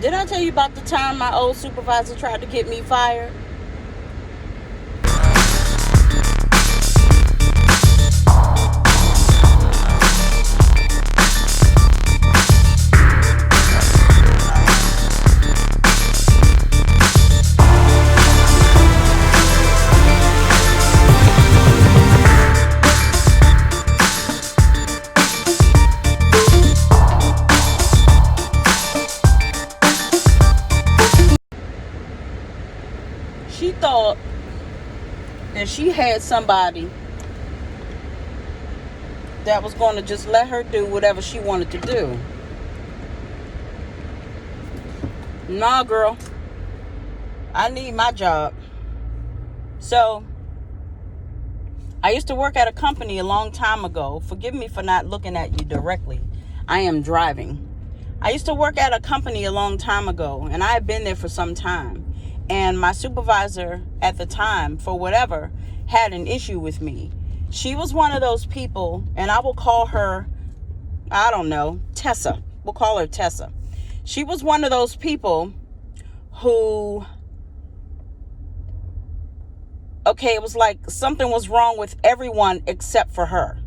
Did I tell you about the time my old supervisor tried to get me fired? She thought that she had somebody that was going to just let her do whatever she wanted to do. Nah, girl. I need my job. So, I used to work at a company a long time ago. Forgive me for not looking at you directly. I am driving. I used to work at a company a long time ago, and I had been there for some time. And my supervisor at the time, for whatever, had an issue with me. She was one of those people, and I will call her, I don't know, Tessa. We'll call her Tessa. She was one of those people who, okay, it was like something was wrong with everyone except for her.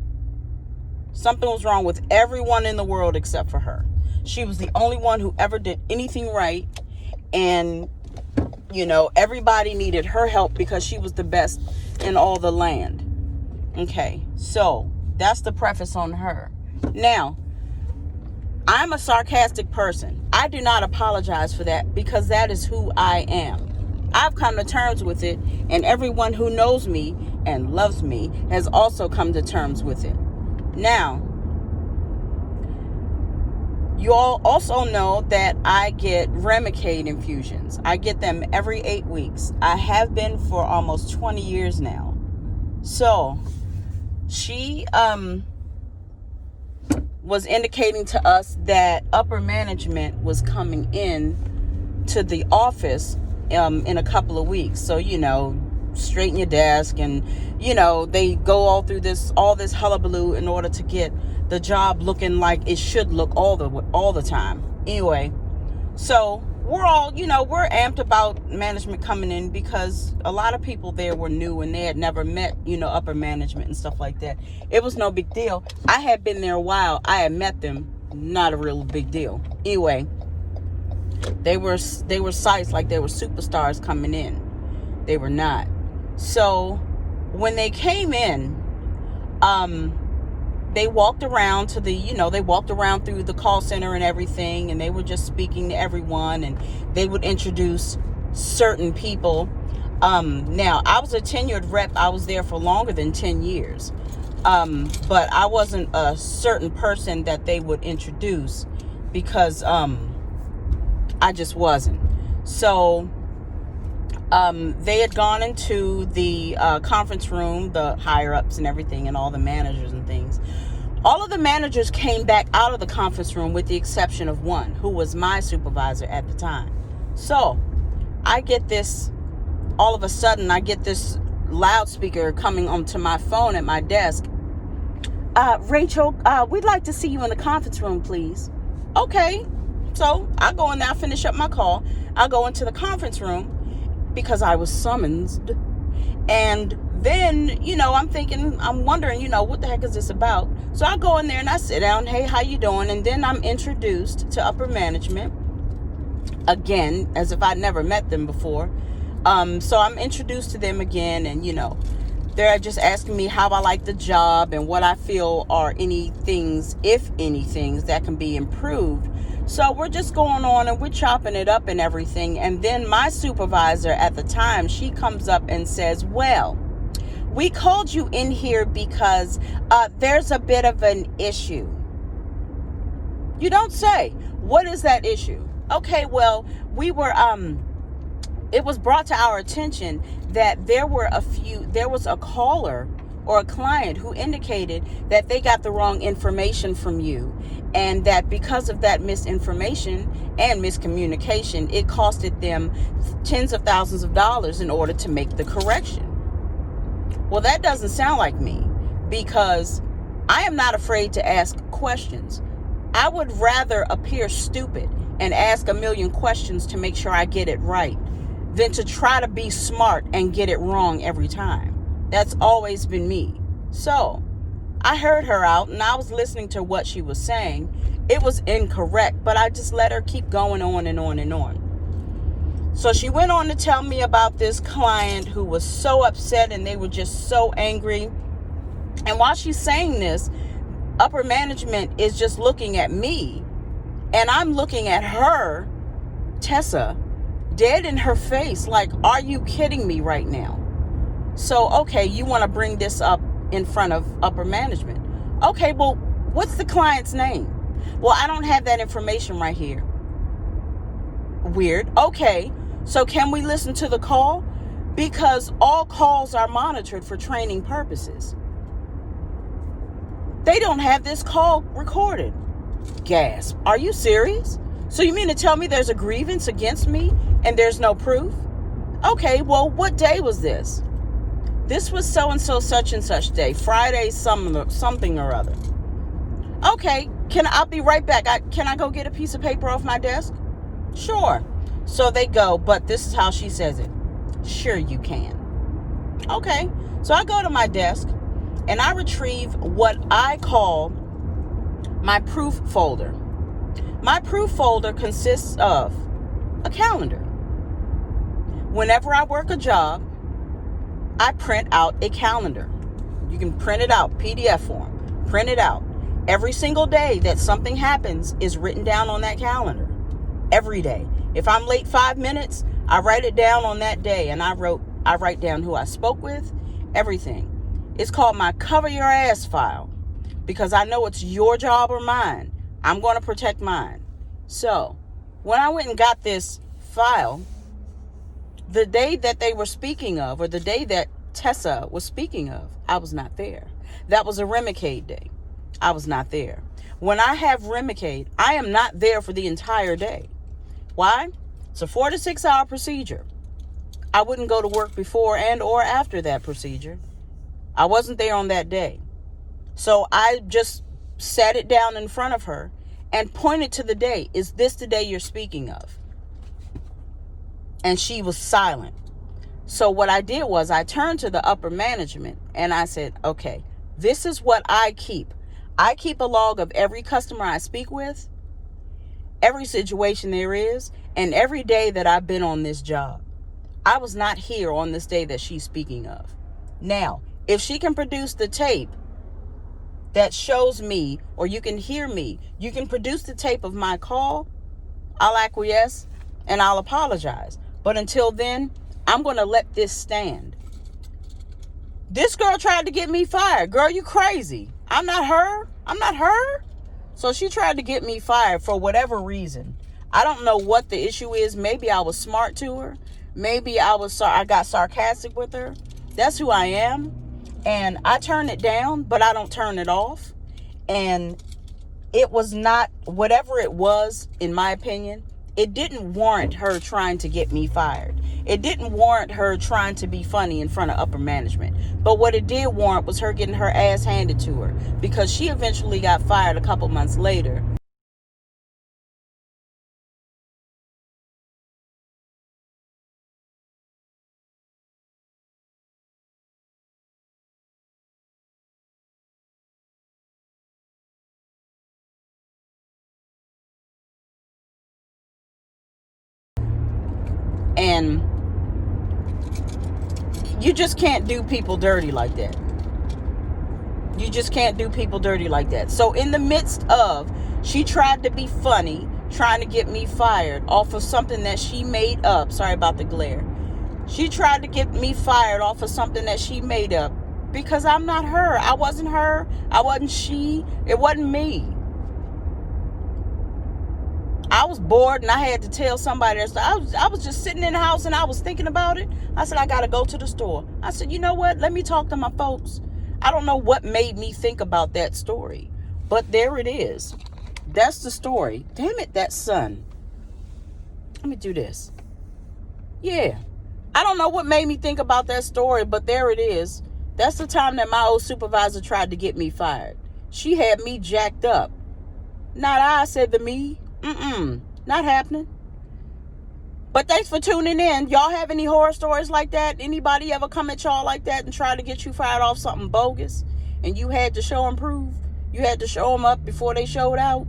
Something was wrong with everyone in the world except for her. She was the only one who ever did anything right. And, you know, everybody needed her help because she was the best in all the land. Okay, so that's the preface on her. Now, I'm a sarcastic person. I do not apologize for that because that is who I am. I've come to terms with it, and everyone who knows me and loves me has also come to terms with it. Now, you all also know that I get Remicade infusions. I get them every 8 weeks. I have been for almost 20 years now. So, she was indicating to us that upper management was coming in to the office in a couple of weeks. So, you know, straighten your desk, and, you know, they go all through all this hullabaloo in order to get the job looking like it should look all the time. Anyway, so we're all, you know, we're amped about management coming in because a lot of people there were new and they had never met, you know, upper management and stuff like that. It was no big deal. I had been there a while. I had met them. Not a real big deal. Anyway, they were sights like they were superstars coming in. They were not. So when they came in, they walked around to they walked around through the call center and everything, and they were just speaking to everyone, and they would introduce certain people. Now, I was a tenured rep. I was there for longer than 10 years. But I wasn't a certain person that they would introduce because I just wasn't. So they had gone into the conference room, the higher-ups and everything, and all the managers and things. All of the managers came back out of the conference room with the exception of one, who was my supervisor at the time. So I get this, all of a sudden, I get this loudspeaker coming onto my phone at my desk. Rachel, we'd like to see you in the conference room, please. Okay. So I go in there, I finish up my call. I go into the conference room because I was summoned. And then, you know, I'm wondering, you know, what the heck is this about? So I go in there and I sit down. Hey, how you doing? And then I'm introduced to upper management again, as if I'd never met them before. So I'm introduced to them again, and, you know, they're just asking me how I like the job and what I feel are any things, if anything, that can be improved. So we're just going on and we're chopping it up and everything. And then my supervisor at the time, she comes up and says, well, we called you in here because there's a bit of an issue. You don't say. What is that issue? Okay, well, it was brought to our attention that there was a caller or a client who indicated that they got the wrong information from you, and that because of that misinformation and miscommunication, it costed them tens of thousands of dollars in order to make the correction. Well, that doesn't sound like me, because I am not afraid to ask questions. I would rather appear stupid and ask a million questions to make sure I get it right than to try to be smart and get it wrong every time. That's always been me. So I heard her out and I was listening to what she was saying. It was incorrect, but I just let her keep going on and on and on. So she went on to tell me about this client who was so upset and they were just so angry. And while she's saying this, upper management is just looking at me and I'm looking at her, Tessa, dead in her face, like, are you kidding me right now? So, okay, you want to bring this up in front of upper management. Okay, well, what's the client's name? Well, I don't have that information right here. Weird. Okay, so can we listen to the call? Because all calls are monitored for training purposes. They don't have this call recorded. Gasp. Are you serious? So you mean to tell me there's a grievance against me and there's no proof? Okay, well, what day was this? This was so-and-so such and such day, Friday something or other. Okay, I'll be right back. Can I go get a piece of paper off my desk? Sure. So they go, but this is how she says it. Sure you can. Okay, so I go to my desk and I retrieve what I call my proof folder. My proof folder consists of a calendar. Whenever I work a job, I print out a calendar. You can print it out, PDF form, print it out. Every single day that something happens is written down on that calendar. Every day. If I'm late 5 minutes, I write it down on that day and I write down who I spoke with, everything. It's called my cover your ass file because I know it's your job or mine. I'm going to protect mine. So when I went and got this file, the day that they were speaking of, or the day that Tessa was speaking of, I was not there. That was a Remicade day. I was not there. When I have Remicade, I am not there for the entire day. Why? It's a 4 to 6 hour procedure. I wouldn't go to work before and or after that procedure. I wasn't there on that day. So I just sat it down in front of her and pointed to the day. Is this the day you're speaking of? And she was silent. So what I did was I turned to the upper management and I said, okay, this is what I keep. I keep a log of every customer I speak with, every situation there is, and every day that I've been on this job. I was not here on this day that she's speaking of. Now, if she can produce the tape that shows me, or you can hear me, you can produce the tape of my call, I'll acquiesce and I'll apologize. But until then, I'm going to let this stand. This girl tried to get me fired. Girl, you crazy. I'm not her. I'm not her. So she tried to get me fired for whatever reason. I don't know what the issue is. Maybe I was smart to her. Maybe I got sarcastic with her. That's who I am. And I turn it down, but I don't turn it off. And it was not, whatever it was, in my opinion, it didn't warrant her trying to get me fired. It didn't warrant her trying to be funny in front of upper management. But what it did warrant was her getting her ass handed to her, because she eventually got fired a couple months later. And you just can't do people dirty like that. You just can't do people dirty like that. So in the midst of, she tried to be funny, trying to get me fired off of something that she made up. Sorry about the glare. She tried to get me fired off of something that she made up because I'm not her. I wasn't her. I wasn't she. It wasn't me. I was bored and I had to tell somebody else. I was just sitting in the house and I was thinking about it. I said, I got to go to the store. I said, you know what? Let me talk to my folks. I don't know what made me think about that story, but there it is. That's the story. Damn it, that sun. Let me do this. Yeah. I don't know what made me think about that story, but there it is. That's the time that my old supervisor tried to get me fired. She had me jacked up. Not I, said the me. Not happening. But thanks for tuning in. Y'all have any horror stories like that? Anybody ever come at y'all like that and try to get you fired off something bogus? And you had to show and prove? You had to show them up before they showed out?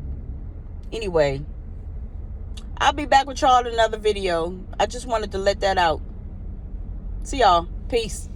Anyway, I'll be back with y'all in another video. I just wanted to let that out. See y'all. Peace.